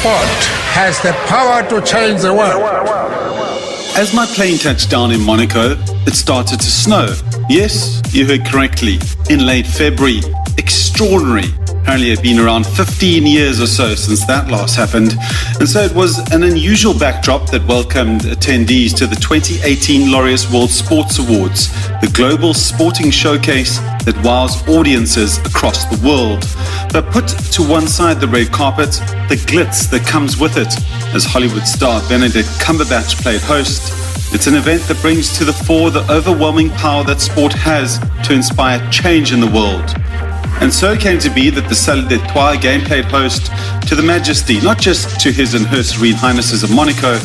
sport has the power to change the world. As my plane touched down in Monaco, it started to snow. Yes, you heard correctly. In late February. Extraordinary. Apparently it had been around 15 years or so since that last happened. And so it was an unusual backdrop that welcomed attendees to the 2018 Laureus World Sports Awards, the global sporting showcase that wows audiences across the world. But put to one side the red carpet, the glitz that comes with it, as Hollywood star Benedict Cumberbatch played host. It's an event that brings to the fore the overwhelming power that sport has to inspire change in the world. And so it came to be that the Salle Etoiles game played host to the majesty, not just to His and Her Serene Highnesses of Monaco,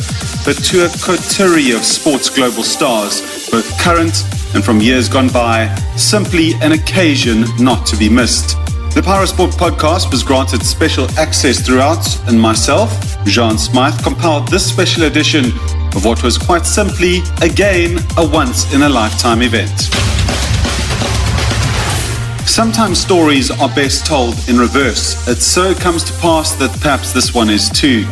but to a coterie of sports global stars, both current and from years gone by, simply an occasion not to be missed. The Parasport podcast was granted special access throughout, and myself, Jean Smyth, compiled this special edition of what was quite simply, again, a once-in-a-lifetime event. Sometimes stories are best told in reverse. It so comes to pass that perhaps this one is too.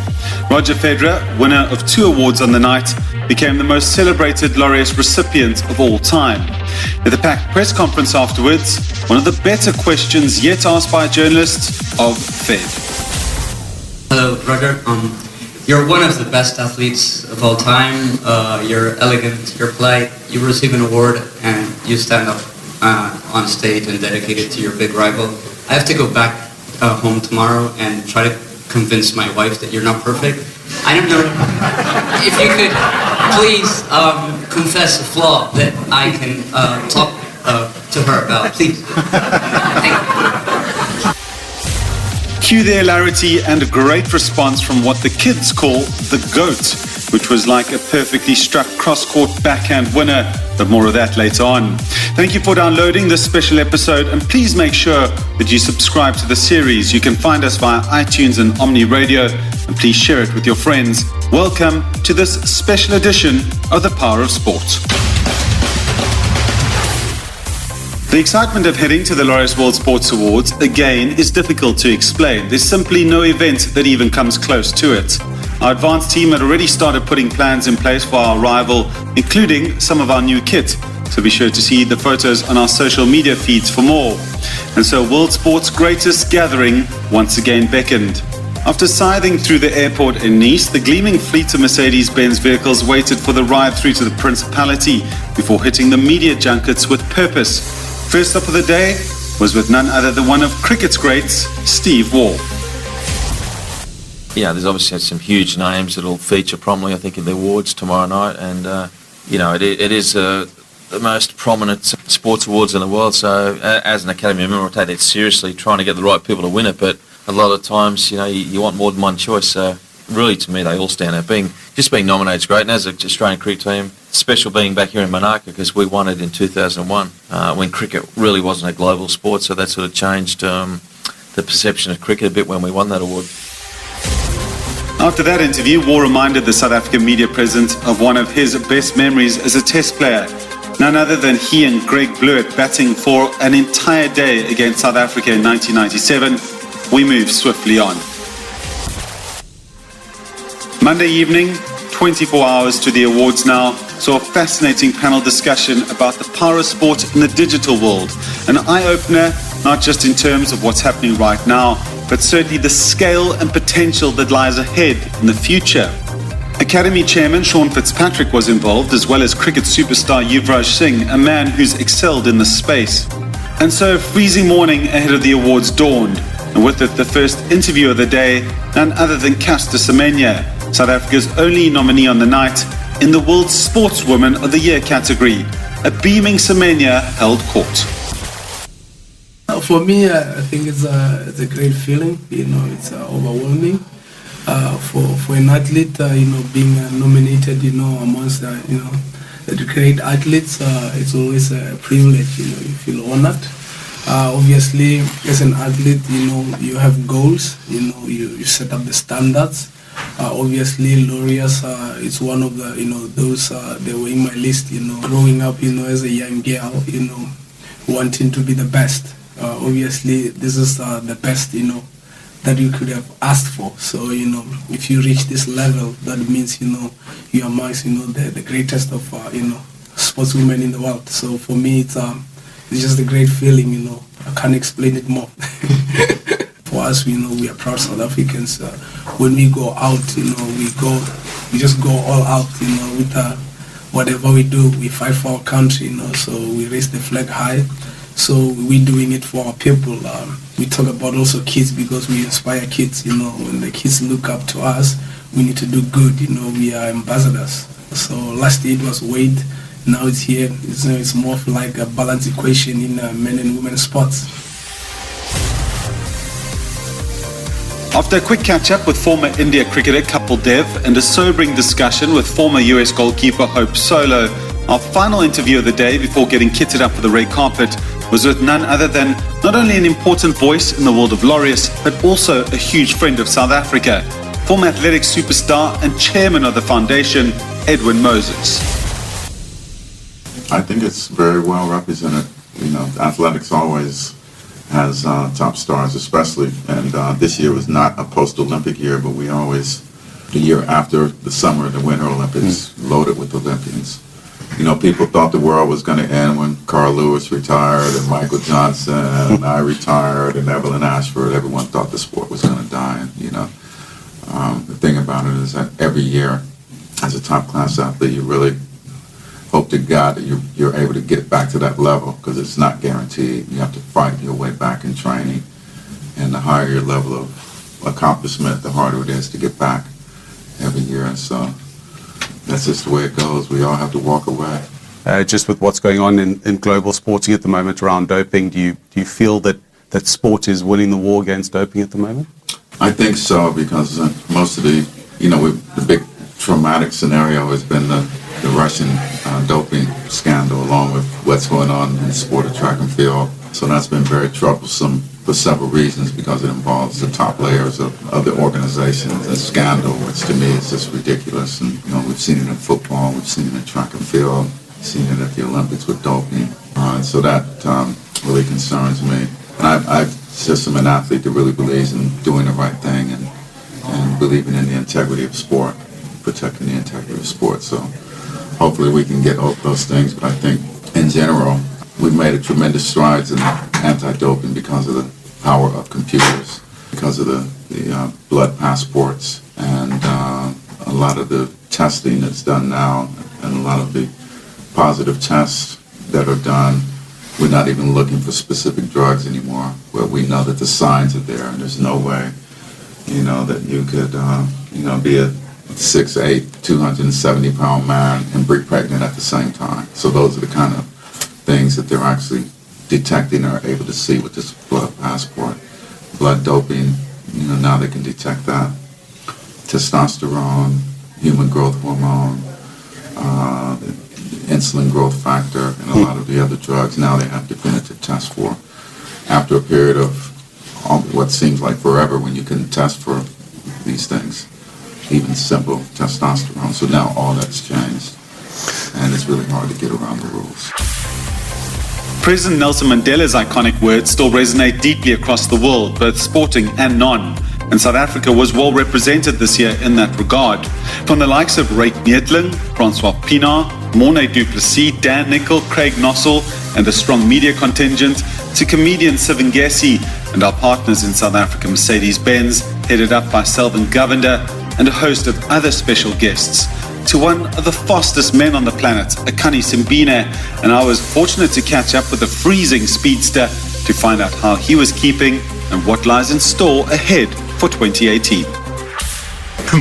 Roger Federer, winner of 2 awards on the night, became the most celebrated Laureus recipient of all time. At the packed press conference afterwards, one of the better questions yet asked by journalists of Fed. Hello, Roger. You're one of the best athletes of all time. You're elegant, you're polite, you receive an award, and you stand up on stage and dedicate it to your big rival. I have to go back home tomorrow and try to convince my wife that you're not perfect. I don't know if you could please confess a flaw that I can talk to her about, please. Thank you. Cue the hilarity and a great response from what the kids call the GOAT, which was like a perfectly struck cross-court backhand winner, but more of that later on. Thank you for downloading this special episode, and please make sure that you subscribe to the series. You can find us via iTunes and Omni Radio, and please share it with your friends. Welcome to this special edition of The Power of Sport. The excitement of heading to the Laureus World Sports Awards, again, is difficult to explain. There's simply no event that even comes close to it. Our advanced team had already started putting plans in place for our arrival, including some of our new kit. So be sure to see the photos on our social media feeds for more. And so World Sport's greatest gathering once again beckoned. After scything through the airport in Nice, the gleaming fleet of Mercedes-Benz vehicles waited for the ride through to the Principality before hitting the media junkets with purpose. First up of the day was with none other than one of cricket's greats, Steve Waugh. Yeah, there's obviously some huge names that will feature prominently, I think, in the awards tomorrow night. And, it is the most prominent sports awards in the world. So as an Academy member, I take that seriously, trying to get the right people to win it. But a lot of times, you want more than one choice. So really, to me, they all stand out. Being nominated is great. And as an Australian cricket team, special being back here in Monaco because we won it in 2001 when cricket really wasn't a global sport. So that sort of changed the perception of cricket a bit when we won that award. After that interview, Waugh reminded the South African media present of one of his best memories as a test player. None other than he and Greg Blewett batting for an entire day against South Africa in 1997. We move swiftly on. Monday evening, 24 hours to the awards now, saw a fascinating panel discussion about the power of sport in the digital world. An eye-opener, not just in terms of what's happening right now, but certainly the scale and potential that lies ahead in the future. Academy Chairman Sean Fitzpatrick was involved, as well as cricket superstar Yuvraj Singh, a man who's excelled in this space. And so a freezing morning ahead of the awards dawned, and with it the first interview of the day, none other than Caster Semenya, South Africa's only nominee on the night, in the World Sportswoman of the Year category. A beaming Semenya held court. For me, I think it's a great feeling. It's overwhelming for an athlete. Being nominated, amongst the great athletes, it's always a privilege. You feel honored. Obviously, as an athlete, you have goals. You set up the standards. Obviously, Laureus, it's one of the those they were in my list. Growing up, as a young girl, wanting to be the best. Obviously, this is the best, that you could have asked for. So, if you reach this level, that means, you're amongst, the greatest of, sportswomen in the world. So for me, it's just a great feeling, I can't explain it more. For us, we are proud South Africans. When we go out, we just go all out, with whatever we do, we fight for our country, so we raise the flag high. So we're doing it for our people. We talk about also kids because we inspire kids, when the kids look up to us, we need to do good, we are ambassadors. So last year it was weight, now it's here. It's more of like a balanced equation in men and women sports. After a quick catch-up with former India cricketer Kapil Dev and a sobering discussion with former US goalkeeper Hope Solo, our final interview of the day before getting kitted up for the red carpet was with none other than not only an important voice in the world of Laureus, but also a huge friend of South Africa, former athletic superstar and chairman of the foundation, Edwin Moses. I think it's very well represented. Athletics always has top stars, especially, and this year was not a post-Olympic year, but we always, the year after the summer, the Winter Olympics, loaded with Olympians. People thought the world was going to end when Carl Lewis retired and Michael Johnson and I retired and Evelyn Ashford. Everyone thought the sport was going to die. And, the thing about it is that every year, as a top-class athlete, you really hope to God that you're able to get back to that level, because it's not guaranteed. You have to fight your way back in training, and the higher your level of accomplishment, the harder it is to get back every year. And so that's just the way it goes. We all have to walk away. Just with what's going on in global sporting at the moment around doping, do you feel that sport is winning the war against doping at the moment? I think so, because most of the big traumatic scenario has been the Russian doping scandal, along with what's going on in the sport of track and field. So that's been very troublesome for several reasons, because it involves the top layers of the organizations and scandal, which to me is just ridiculous. And we've seen it in football, we've seen it in track and field, we've seen it at the Olympics with doping. So that really concerns me. And I just am an athlete that really believes in doing the right thing and believing in the integrity of sport, protecting the integrity of sport. So hopefully we can get over those things, but I think in general we've made a tremendous strides in anti-doping because of the power of computers, because of the blood passports, and a lot of the testing that's done now, and a lot of the positive tests that are done. We're not even looking for specific drugs anymore, where we know that the signs are there, and there's no way, that you could, be a 6'8", 270-pound man and be pregnant at the same time. So those are the kind of things that they're actually detecting or able to see with this blood passport. Blood doping, now they can detect that. Testosterone, human growth hormone, insulin growth factor, and a lot of the other drugs, now they have definitive tests for. After a period of what seems like forever when you couldn't test for these things, even simple testosterone. So now all that's changed, and it's really hard to get around the rules. President Nelson Mandela's iconic words still resonate deeply across the world, both sporting and non. And South Africa was well represented this year in that regard. From the likes of Ryk Neethling, Francois Pienaar, Morne du Plessis, Dan Nicol, Craig Nossel, and the strong media contingent, to comedian Sivingesi and our partners in South Africa, Mercedes-Benz, headed up by Selvin Govender, and a host of other special guests, to one of the fastest men on the planet, Akani Simbine, and I was fortunate to catch up with the freezing speedster to find out how he was keeping and what lies in store ahead for 2018.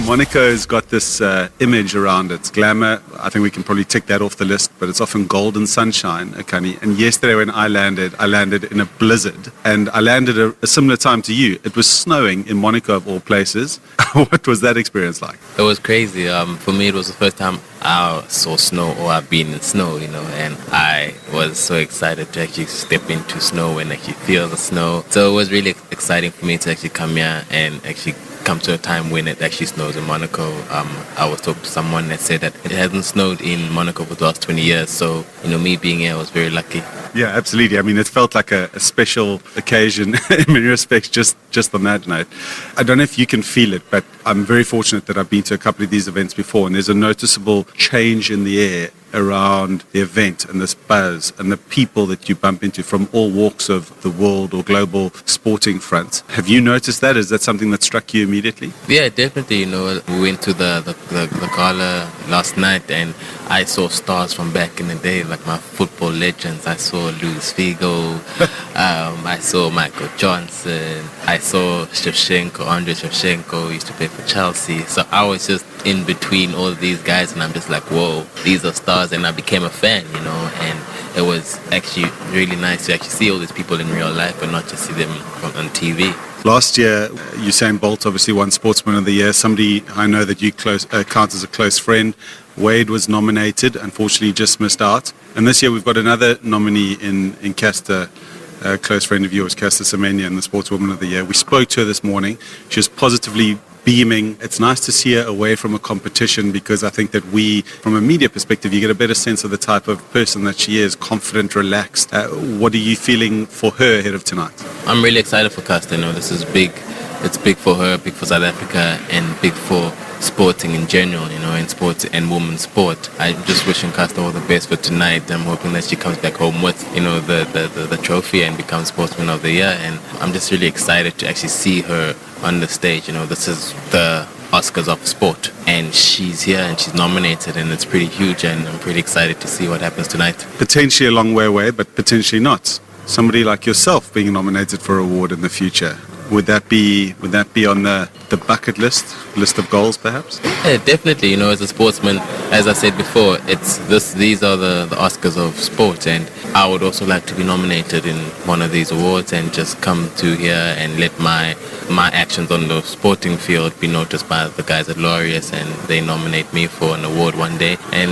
Monaco's got this image around its glamour. I think we can probably tick that off the list, but it's often golden sunshine, Akani. And yesterday when I landed in a blizzard, and I landed a similar time to you. It was snowing in Monaco of all places. What was that experience like? It was crazy. For me, it was the first time I saw snow, or I've been in snow, and I was so excited to actually step into snow and actually feel the snow. So it was really exciting for me to actually come here and actually come to a time when it actually snows in Monaco. I was talking to someone that said that it hasn't snowed in Monaco for the last 20 years. So, me being here, I was very lucky. Yeah, absolutely. I mean, it felt like a special occasion in many respects, just on that note. I don't know if you can feel it, but I'm very fortunate that I've been to a couple of these events before, and there's a noticeable change in the air around the event and this buzz and the people that you bump into from all walks of the world or global sporting fronts. Have you noticed that? Is that something that struck you immediately? Yeah, definitely. We went to the gala last night, and I saw stars from back in the day, like my football legends. I saw Luis Figo, I saw Michael Johnson, I saw Andrei Shevchenko, used to play for Chelsea. So I was just in between all of these guys, and I'm just like, whoa, these are stars, and I became a fan, and it was actually really nice to actually see all these people in real life and not just see them on TV. Last year, Usain Bolt obviously won Sportsman of the Year. Somebody I know that you count as a close friend. Wade was nominated, unfortunately just missed out. And this year we've got another nominee in Caster, a close friend of yours, Caster Semenya, in the Sportswoman of the Year. We spoke to her this morning. She was positively beaming. It's nice to see her away from a competition, because I think that we, from a media perspective, you get a better sense of the type of person that she is, confident, relaxed. What are you feeling for her ahead of tonight? I'm really excited for Caster. This is big. It's big for her, big for South Africa, and big for sporting in general, in sports and women's sport. I'm just wishing Caster all the best for tonight. I'm hoping that she comes back home with, the trophy and becomes Sportsman of the Year. And I'm just really excited to actually see her on the stage. This is the Oscars of sport, and she's here and she's nominated, and it's pretty huge, and I'm pretty excited to see what happens tonight. Potentially a long way away, but potentially not. Somebody like yourself being nominated for an award in the future. Would that be on the bucket list of goals, perhaps? Yeah, definitely. As a sportsman, as I said before, these are the Oscars of sport, and I would also like to be nominated in one of these awards and just come to here and let my actions on the sporting field be noticed by the guys at Laureus, and they nominate me for an award one day. And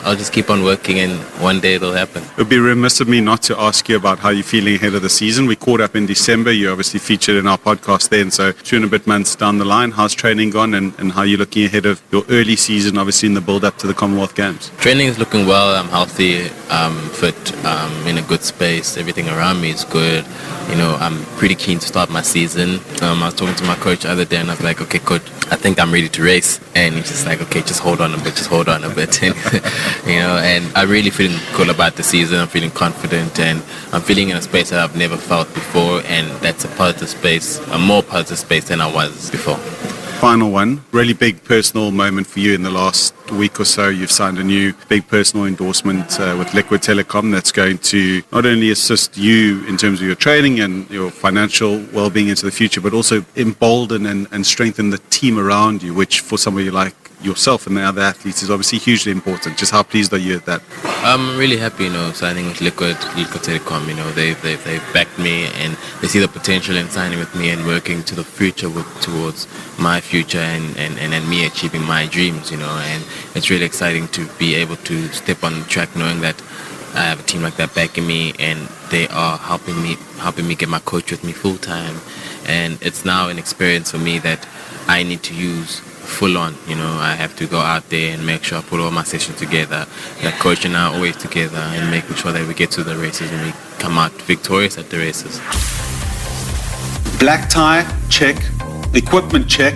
I'll just keep on working, and one day it'll happen. It would be remiss of me not to ask you about how you're feeling ahead of the season. We caught up in December. You obviously featured in our podcast then, so 2 and a bit months down the line. How's training gone, and how are you looking ahead of your early season, obviously in the build-up to the Commonwealth Games? Training is looking well. I'm healthy, fit, in a good space. Everything around me is good. I'm pretty keen to start my season. I was talking to my coach the other day, and I was like, okay, coach, I think I'm ready to race. And he's just like, okay, just hold on a bit. And, and I'm really feeling cool about the season. I'm feeling confident, and I'm feeling in a space that I've never felt before, and that's a positive space, a more positive space than I was before. Final one, really big personal moment for you in the last week or so. You've signed a new big personal endorsement with Liquid Telecom that's going to not only assist you in terms of your training and your financial well-being into the future, but also embolden and strengthen the team around you, which for somebody like yourself and the other athletes is obviously hugely important. Just how pleased are you at that? I'm really happy, signing with Liquid Telecom. They've backed me, and they see the potential in signing with me and working to the future towards my future and me achieving my dreams, and it's really exciting to be able to step on the track knowing that I have a team like that backing me, and they are helping me get my coach with me full time. And it's now an experience for me that I need to use full on. I have to go out there and make sure I put all my sessions together, that coach and I are always together, and making sure that we get to the races and we come out victorious at the races. Black tie, check. Equipment check.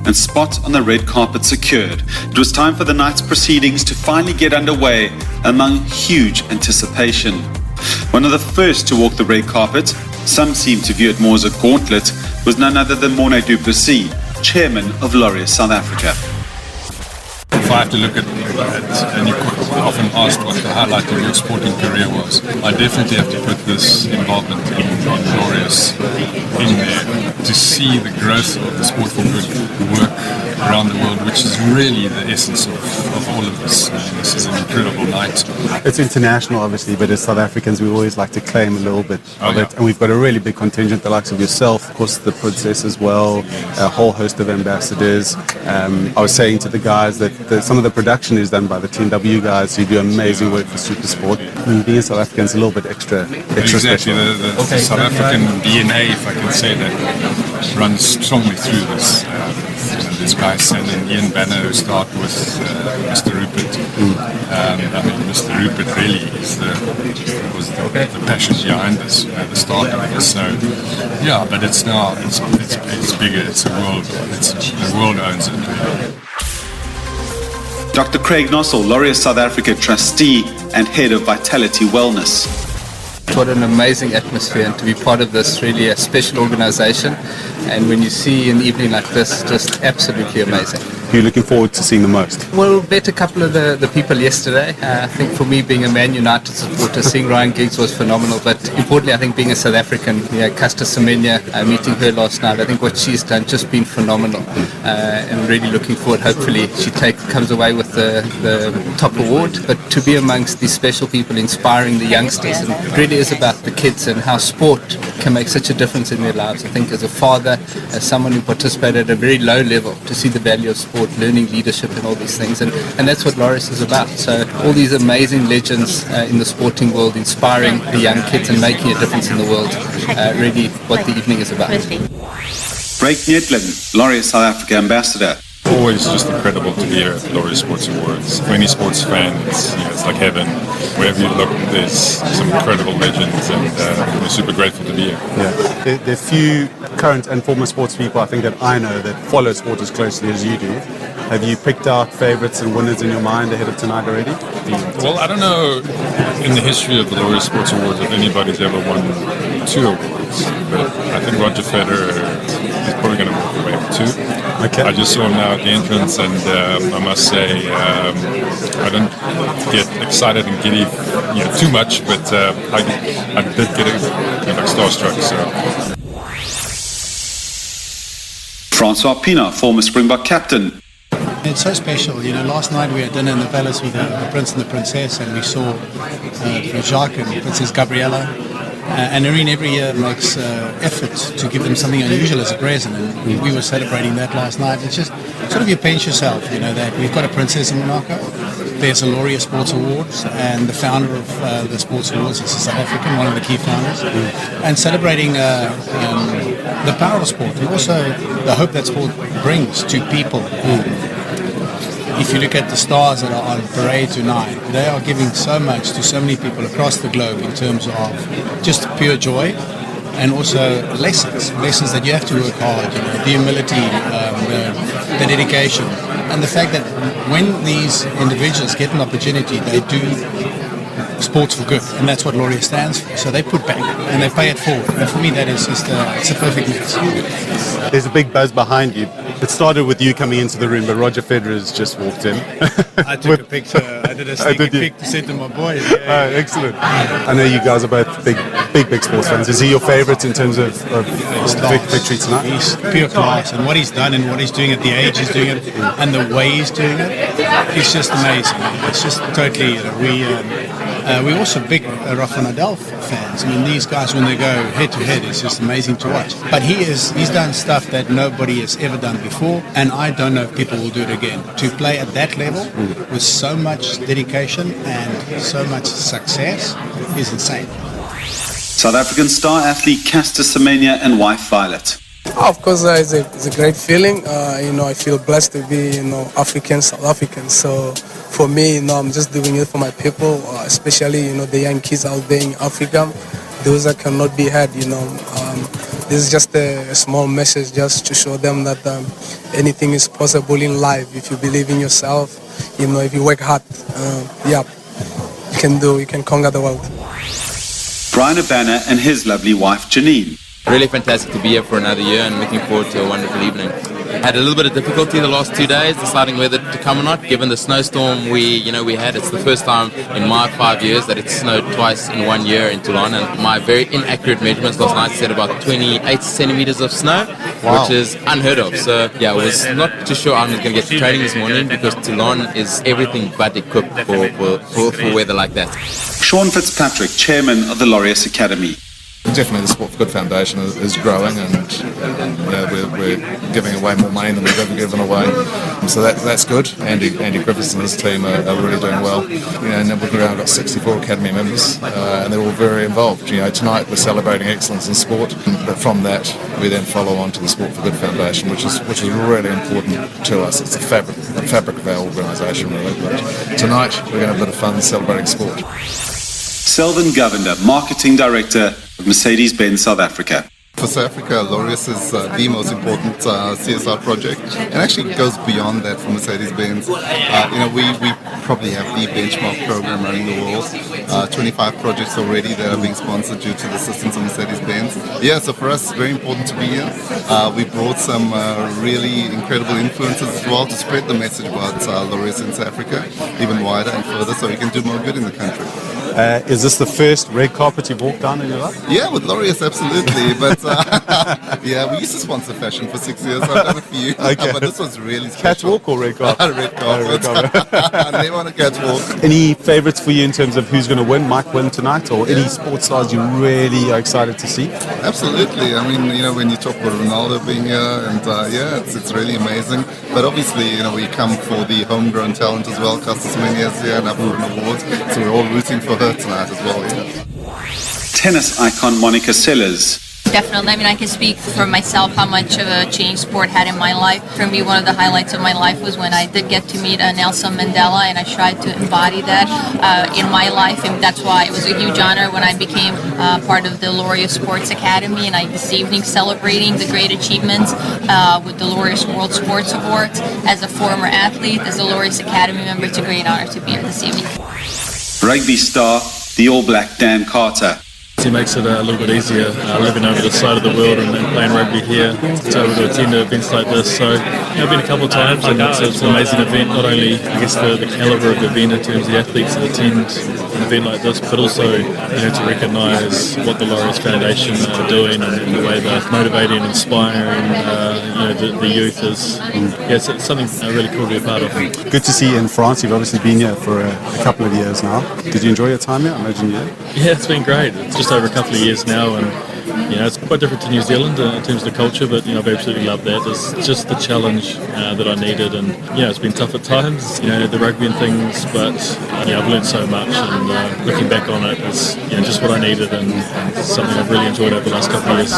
And spot on the red carpet secured. It was time for the night's proceedings to finally get underway among huge anticipation. One of the first to walk the red carpet, some seem to view it more as a gauntlet, was none other than Morne du Plessis, chairman of Laureus South Africa. If I have to look at and you're often asked what the highlight of your sporting career was, I definitely have to put this involvement in Laureus in there, to see the growth of the sport for good work around the world, which is really the essence of all of this. This is an incredible night. It's international, obviously, but as South Africans, we always like to claim a little bit of it. And we've got a really big contingent, the likes of yourself, of course, the Princess as well, a whole host of ambassadors. I was saying to the guys that some of the production is done by the Team W guys who do amazing work for Supersport. And being a South African is a little bit extra exactly. special. The South African DNA, if I can say that, runs strongly through this. there's guys and then Ian Banner who start with Mr. Rupert. I mean, Mr. Rupert really was the passion behind this, the start of this. So, yeah, but it's bigger. It's a world. The world owns it. Dr. Craig Nossel, Laureus South Africa trustee and head of Vitality Wellness. What an amazing atmosphere, and to be part of this really a special organisation. And when you see an evening like this, just absolutely amazing. Who are you looking forward to seeing the most? Well, met a couple of the people yesterday. I think for me, being a Man United supporter, seeing Ryan Giggs was phenomenal. But importantly, I think being a South African, Caster Semenya, meeting her last night, I think what she's done just been phenomenal. And really looking forward. Hopefully, she comes away with the top award. But to be amongst these special people, inspiring the youngsters, and it really is about the kids and how sport can make such a difference in their lives. I think as a father, as someone who participated at a very low level, to see the value of sport, learning leadership and all these things, and that's what Laureus is about. So all these amazing legends in the sporting world, inspiring the young kids and making a difference in the world, really what the evening is about. Ryk Neethling, Laureus South Africa ambassador. Always just incredible to be here at the Laureus Sports Awards. For any sports fan, it's like heaven. Wherever you look, there's some incredible legends, and we're super grateful to be here. Yeah. There are few current and former sports people I think that I know that follow sport as closely as you do. Have you picked out favourites and winners in your mind ahead of tonight already? Well, I don't know in the history of the Laureus Sports Awards if anybody's ever won 2 awards, but I think Roger Federer is probably going to walk away with 2. Okay. I just saw him now at the entrance, and I must say I don't get excited and giddy too much, but I did get like starstruck. So. Francois Pienaar, former Springbok captain. It's so special. Last night we had dinner in the palace with the Prince and the Princess, and we saw Jacques and Princess Gabriella. And Irene every year makes effort to give them something unusual as a present, and we were celebrating that last night. It's just sort of you pinch yourself, that we've got a princess in Monaco. There's a Laureus Sports Awards, and the founder of the Sports Awards is a South African, one of the key founders, and celebrating the power of sport and also the hope that sport brings to people. If you look at the stars that are on parade tonight, they are giving so much to so many people across the globe in terms of just pure joy and also lessons that you have to work hard, the humility, the dedication, and the fact that when these individuals get an opportunity, they do sports for good, and that's what Laureus stands for. So they put back and they pay it forward, and for me that is just it's a perfect mix. There's a big buzz behind you. It started with you coming into the room, but Roger Federer has just walked in. I took a picture. I did a sneaky pic to send to my boys. Yeah. Excellent. I know you guys are both big sports fans. Is he your favourite in terms of victory tonight? He's pure class, and what he's done and what he's doing at the age he's doing it and the way he's doing it, it's just amazing. It's just totally, we're also big Rafa Nadal fans. I mean, these guys, when they go head to head, it's just amazing to watch. But he's done stuff that nobody has ever done before, and I don't know if people will do it again. To play at that level with so much dedication and so much success is insane. South African star athlete Caster Semenya and wife Violet. Of course, it's a great feeling. I feel blessed to be, African, South African. So for me, I'm just doing it for my people, especially, the young kids out there in Africa, those that cannot be had, This is just a small message just to show them that anything is possible in life if you believe in yourself, if you work hard, you can conquer the world. Bryan Habana and his lovely wife Janine. Really fantastic to be here for another year and looking forward to a wonderful evening. Had a little bit of difficulty the last 2 days deciding whether to come or not, given the snowstorm we had. It's the first time in my 5 years that it snowed twice in 1 year in Toulon, and my very inaccurate measurements last night said about 28 centimeters of snow, which is unheard of. So I was not too sure I was going to get to training this morning because Toulon is everything but equipped for weather like that. Sean Fitzpatrick, chairman of the Laureus Academy. Definitely the Sport for Good Foundation is growing, and we're giving away more money than we've ever given away. So that's good. Andy Griffiths and his team are really doing well. And we've now got 64 Academy members, and they're all very involved. Tonight we're celebrating excellence in sport, but from that we then follow on to the Sport for Good Foundation, which is really important to us. It's the fabric of our organisation, really. But tonight we're going to have a bit of fun celebrating sport. Selvin Govender, Marketing Director of Mercedes-Benz South Africa. For South Africa, Laureus is the most important CSR project, and actually goes beyond that for Mercedes-Benz. We probably have the benchmark program running the world. 25 projects already that are being sponsored due to the assistance of Mercedes-Benz. Yeah, so for us, it's very important to be here. We brought some really incredible influencers as well to spread the message about Laureus in South Africa even wider and further, so we can do more good in the country. Is this the first red carpet you've walked down in your life? Yeah, with Laureus, absolutely. But yeah, we used to sponsor fashion for 6 years. I've done a few. Okay. But this was really special. Catwalk or red carpet? Red carpet. Never on a catwalk. Any favourites for you in terms of who's going to win? Might win tonight, or any sports stars you really are excited to see? Absolutely. I mean, when you talk about Ronaldo being here, and it's really amazing. But obviously, we come for the homegrown talent as well. Semenya is here and up for an award, so we're all rooting for her tonight as well. Yeah. Tennis icon Monica Seles. Definitely. I mean, I can speak for myself how much of a change sport had in my life. For me, one of the highlights of my life was when I did get to meet Nelson Mandela, and I tried to embody that in my life, and that's why it was a huge honor when I became part of the Laureus Sports Academy, and this evening celebrating the great achievements with the Laureus World Sports Awards. As a former athlete, as a Laureus Academy member, it's a great honor to be here this evening. Rugby star, the All Black Dan Carter. It makes it a little bit easier living over the side of the world and playing rugby here to able to attend events like this. So I've been a couple of times, and it's an amazing event, not only I guess for the calibre of the event in terms of the athletes that attend an event like this, but also to recognise what the Laureus Foundation are doing and the way they're motivating and inspiring the youth is it's something really cool to be a part of. Good to see you in France. You've obviously been here for a couple of years now. Did you enjoy your time here? I imagine you did. Yeah, it's been great. It's just over a couple of years now, and it's quite different to New Zealand in terms of the culture, but I've absolutely loved that. It's just the challenge that I needed, and it's been tough at times, the rugby and things, but I've learned so much, and looking back on it is just what I needed, and something I've really enjoyed over the last couple of years.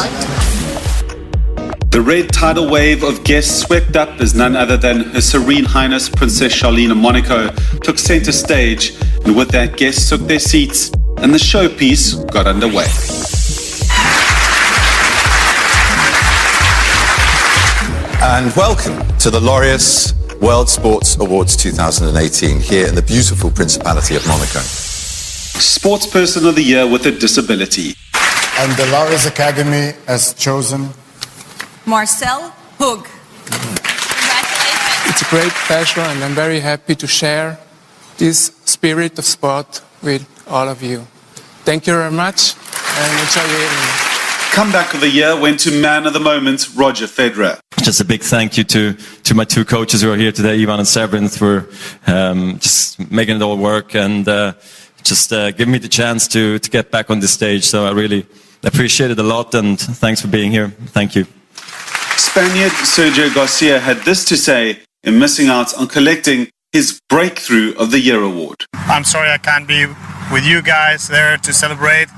The red tidal wave of guests swept up as none other than Her Serene Highness Princess Charlene of Monaco took centre stage, and with that guests took their seats and the showpiece got underway. And welcome to the Laureus World Sports Awards 2018 here in the beautiful Principality of Monaco. Sportsperson of the Year with a disability. And the Laureus Academy has chosen Marcel Hoog. Congratulations. It's a great pleasure, and I'm very happy to share this spirit of sport with all of you. Thank you very much, and enjoy your evening. Comeback of the year went to man of the moment, Roger Federer. Just a big thank you to my two coaches who are here today, Ivan and Sabrin, for just making it all work and just giving me the chance to get back on the stage. So I really appreciate it a lot, and thanks for being here. Thank you. Spaniard Sergio Garcia had this to say in missing out on collecting his Breakthrough of the Year award. I'm sorry I can't be with you guys there to celebrate,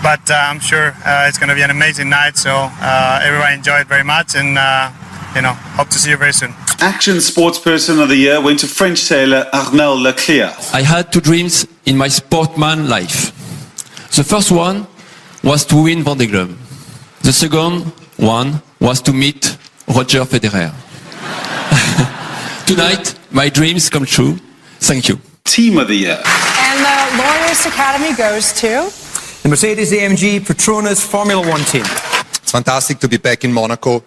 but I'm sure it's going to be an amazing night, so everyone enjoy it very much, and hope to see you very soon. Action Sportsperson of the Year went to French sailor Armel Leclerc. I had two dreams in my sportman life. The first one was to win Vendée Globe. The second one was to meet Roger Federer. Tonight, my dreams come true. Thank you. Team of the Year. And the Laureus Academy goes to the Mercedes-AMG Petronas Formula One team. It's fantastic to be back in Monaco.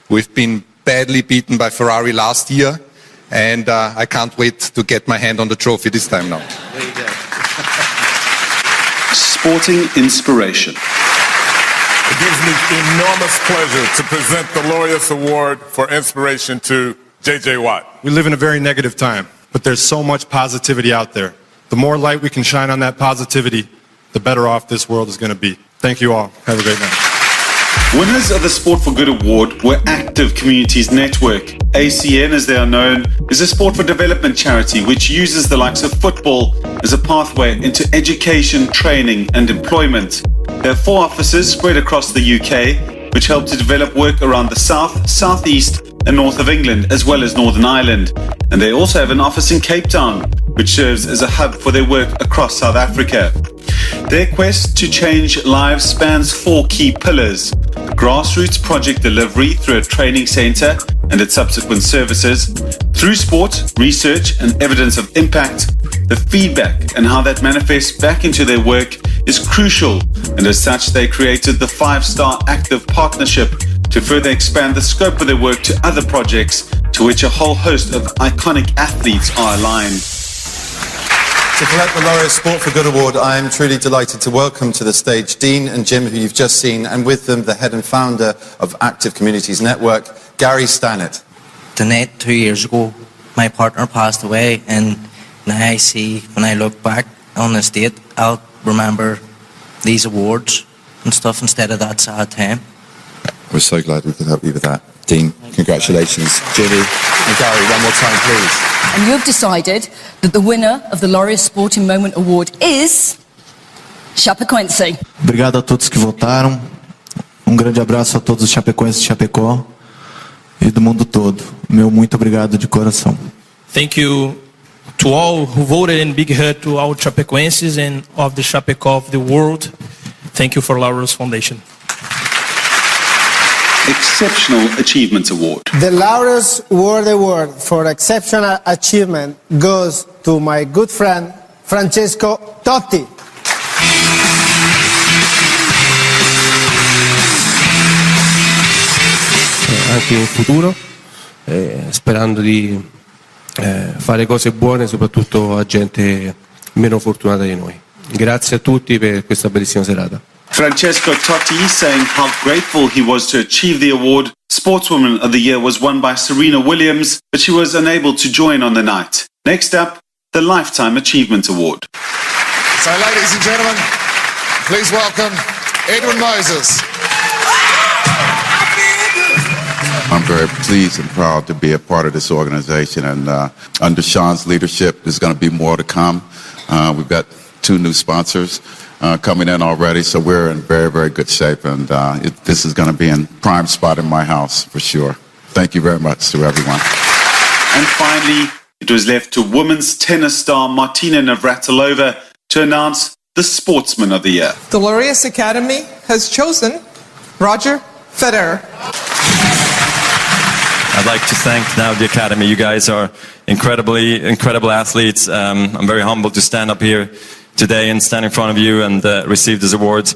We've been badly beaten by Ferrari last year, and I can't wait to get my hand on the trophy this time now. There you go. Sporting inspiration. It gives me enormous pleasure to present the Laureus Award for Inspiration to J.J. Watt. We live in a very negative time, but there's so much positivity out there. The more light we can shine on that positivity, the better off this world is going to be. Thank you all. Have a great night. Winners of the Sport for Good Award were Active Communities Network. ACN, as they are known, is a sport for development charity which uses the likes of football as a pathway into education, training and employment. There are 4 offices spread across the UK which help to develop work around the south, southeast and north of England as well as Northern Ireland. And they also have an office in Cape Town which serves as a hub for their work across South Africa. Their quest to change lives spans 4 key pillars: grassroots project delivery through a training centre and its subsequent services, through sport, research and evidence of impact. The feedback and how that manifests back into their work is crucial, and as such they created the 5-star Active Partnership to further expand the scope of their work to other projects to which a whole host of iconic athletes are aligned. To collect the Laureus Sport for Good Award, I am truly delighted to welcome to the stage Dean and Jim, who you've just seen, and with them the head and founder of Active Communities Network, Gary Stannett. Tonight, 2 years ago, my partner passed away, and now I see, when I look back on this date, I'll remember these awards and stuff instead of that sad time. We're so glad we could help you with that. Dean, congratulations. Jimmy and Gary, one more time, please. And you have decided that the winner of the Laureus Sporting Moment Award is Chapecoense. Obrigado a todos que votaram. Grande abraço a todos os chapecoenses de Chapecó e do mundo todo. Meu muito obrigado de coração. Thank you to all who voted, and big hug to all Chapecoenses and of the Chapecó of the world. Thank you for Laureus Foundation. Exceptional Achievement Award. The Laureus World Award for Exceptional Achievement goes to my good friend Francesco Totti. Anche in futuro, sperando di fare cose buone soprattutto a gente meno fortunata di noi. Grazie a tutti per questa bellissima serata. Francesco Totti saying how grateful he was to achieve the award. Sportswoman of the Year was won by Serena Williams, but she was unable to join on the night. Next up, the Lifetime Achievement Award. So, ladies and gentlemen, please welcome Edwin Moses. I'm very pleased and proud to be a part of this organization, and under Sean's leadership, there's going to be more to come. We've got 2 new sponsors coming in already, so we're in very, very good shape, and this is going to be in prime spot in my house for sure. Thank you very much to everyone. And finally, it was left to women's tennis star Martina Navratilova to announce the Sportsman of the Year. The Laureus Academy has chosen Roger Federer. I'd like to thank now the Academy. You guys are incredible athletes. I'm very humbled to stand up here today and stand in front of you and receive these awards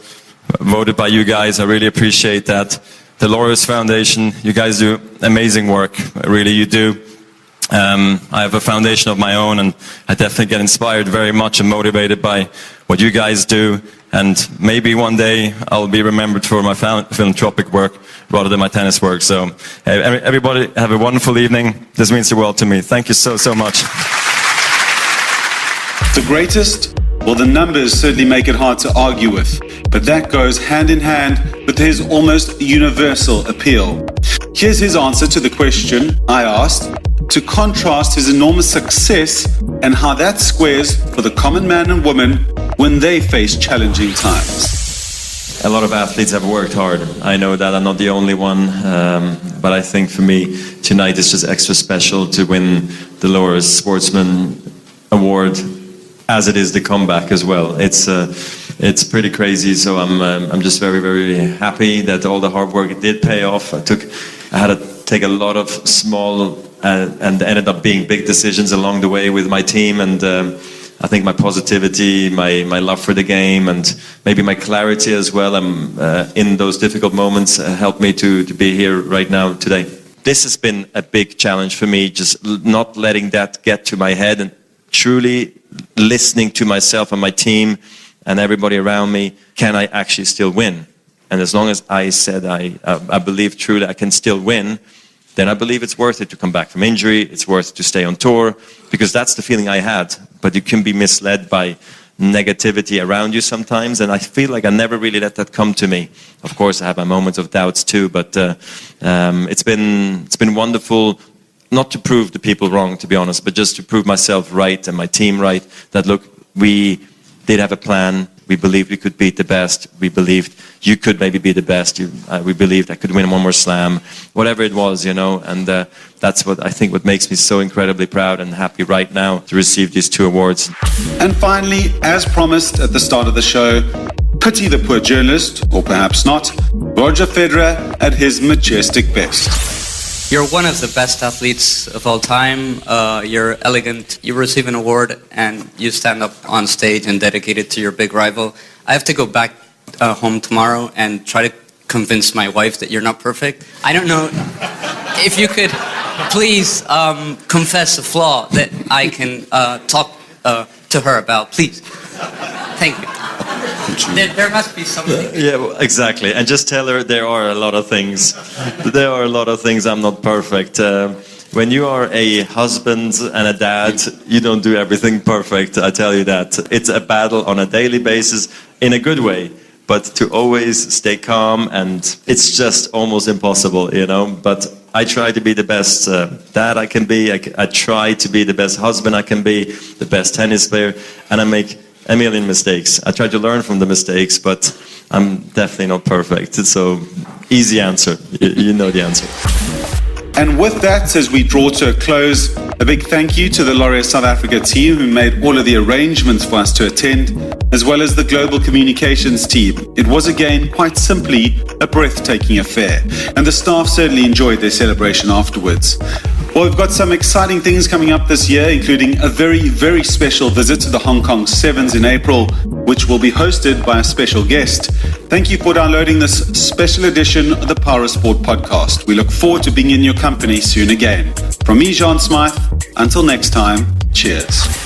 voted by you guys. I really appreciate that. The Laureus Foundation, you guys do amazing work. Really, you do. I have a foundation of my own, and I definitely get inspired very much and motivated by what you guys do. And maybe one day I'll be remembered for my philanthropic work rather than my tennis work. So everybody have a wonderful evening. This means the world to me. Thank you so much. The greatest? Well, the numbers certainly make it hard to argue with, but that goes hand in hand with his almost universal appeal. Here's his answer to the question I asked, to contrast his enormous success and how that squares for the common man and woman when they face challenging times. A lot of athletes have worked hard. I know that I'm not the only one, but I think for me tonight is just extra special to win the Laureus Sportsman Award, as it is the comeback as well. It's pretty crazy. So I'm just very happy that all the hard work did pay off. I had to take a lot of small and ended up being big decisions along the way with my team, and I think my positivity, my love for the game, and maybe my clarity as well in those difficult moments helped me to be here right now today. This has been a big challenge for me, just not letting that get to my head and truly listening to myself and my team and everybody around me. Can I actually still win? And as long as I said I believe truly I can still win, then I believe it's worth it to come back from injury. It's worth it to stay on tour, because that's the feeling I had. But you can be misled by negativity around you sometimes, and I feel like I never really let that come to me. Of course, I have my moments of doubts too, but it's been wonderful, not to prove the people wrong, to be honest, but just to prove myself right and my team right, that look, we did have a plan. We believed we could beat the best. We believed you could maybe be the best. We believed I could win one more slam, whatever it was, you know. And that's what I think what makes me so incredibly proud and happy right now to receive these 2 awards. And finally, as promised at the start of the show, pity the poor journalist, or perhaps not, Roger Federer at his majestic best. You're one of the best athletes of all time. You're elegant. You receive an award and you stand up on stage and dedicate it to your big rival. I have to go back home tomorrow and try to convince my wife that you're not perfect. I don't know if you could please confess a flaw that I can talk to her about, please. Thank you. There must be something. Yeah, well, exactly. And just tell her there are a lot of things. There are a lot of things I'm not perfect. When you are a husband and a dad, you don't do everything perfect, I tell you that. It's a battle on a daily basis in a good way, but to always stay calm, and it's just almost impossible, you know. But I try to be the best dad I can be. I try to be the best husband I can be, the best tennis player, and I make a million mistakes. I try to learn from the mistakes, but I'm definitely not perfect. So, easy answer. You know the answer. And with that, as we draw to a close, a big thank you to the Laureus South Africa team who made all of the arrangements for us to attend, as well as the global communications team. It was again, quite simply, a breathtaking affair, and the staff certainly enjoyed their celebration afterwards. Well, we've got some exciting things coming up this year, including a very, very special visit to the Hong Kong Sevens in April, which will be hosted by a special guest. Thank you for downloading this special edition of the Power of Sport podcast. We look forward to being in your company soon again. From me, Jean Smyth, until next time, cheers.